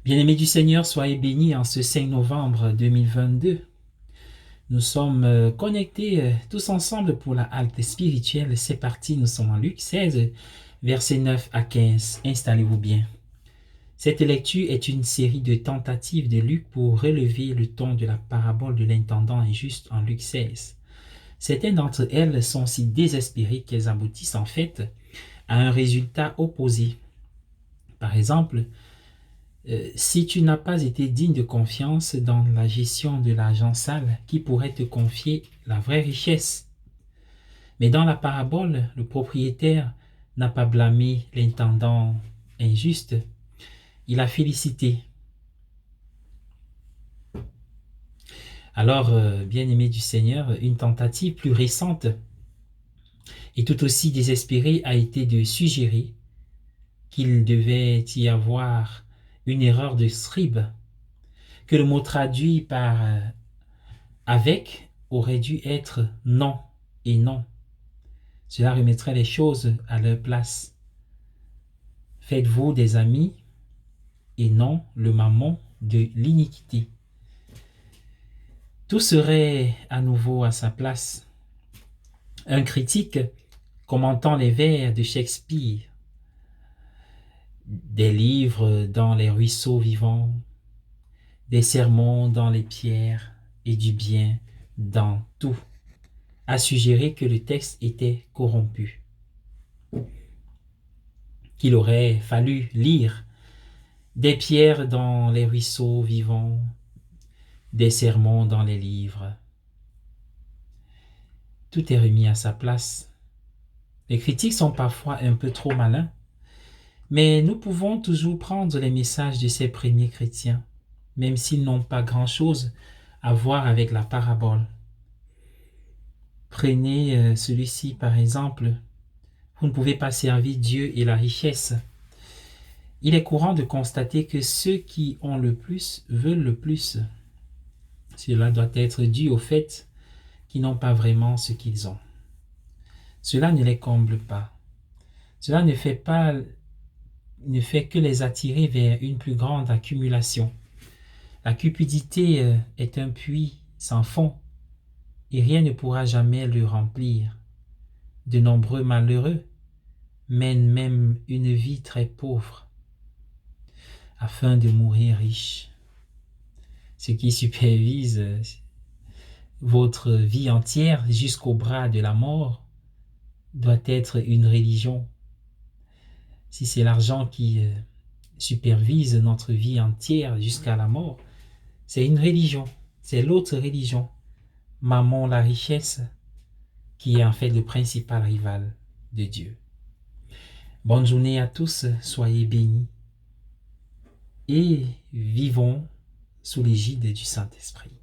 Bien-aimés du Seigneur, soyez bénis en ce 5 novembre 2022. Nous sommes connectés tous ensemble pour la halte spirituelle. C'est parti, nous sommes en Luc 16, versets 9 à 15. Installez-vous bien. Cette lecture est une série de tentatives de Luc pour relever le ton de la parabole de l'intendant injuste en Luc 16. Certaines d'entre elles sont si désespérées qu'elles aboutissent en fait à un résultat opposé. Par exemple, si tu n'as pas été digne de confiance dans la gestion de l'argent sale, qui pourrait te confier la vraie richesse? Mais dans la parabole, le propriétaire n'a pas blâmé l'intendant injuste, il a félicité. Alors, bien-aimé du Seigneur, une tentative plus récente et tout aussi désespérée a été de suggérer qu'il devait y avoir une erreur de scribe, que le mot traduit par avec aurait dû être non et non. Cela remettrait les choses à leur place. Faites-vous des amis et non le mammon de l'iniquité. Tout serait à nouveau à sa place. Un critique commentant les vers de Shakespeare, des livres dans les ruisseaux vivants, des sermons dans les pierres et du bien dans tout, a suggéré que le texte était corrompu, qu'il aurait fallu lire des pierres dans les ruisseaux vivants, des sermons dans les livres. Tout est remis à sa place. Les critiques sont parfois un peu trop malins, mais nous pouvons toujours prendre les messages de ces premiers chrétiens, même s'ils n'ont pas grand-chose à voir avec la parabole. Prenez celui-ci par exemple. Vous ne pouvez pas servir Dieu et la richesse. Il est courant de constater que ceux qui ont le plus veulent le plus. Cela doit être dû au fait qu'ils n'ont pas vraiment ce qu'ils ont. Cela ne les comble pas. Cela ne fait que les attirer vers une plus grande accumulation. La cupidité est un puits sans fond et rien ne pourra jamais le remplir. De nombreux malheureux mènent même une vie très pauvre afin de mourir riche. Ce qui supervise votre vie entière jusqu'au bras de la mort doit être une religion. Si c'est l'argent qui supervise notre vie entière jusqu'à la mort, c'est une religion, c'est l'autre religion, Mammon, la richesse, qui est en fait le principal rival de Dieu. Bonne journée à tous, soyez bénis et vivons sous l'égide du Saint-Esprit.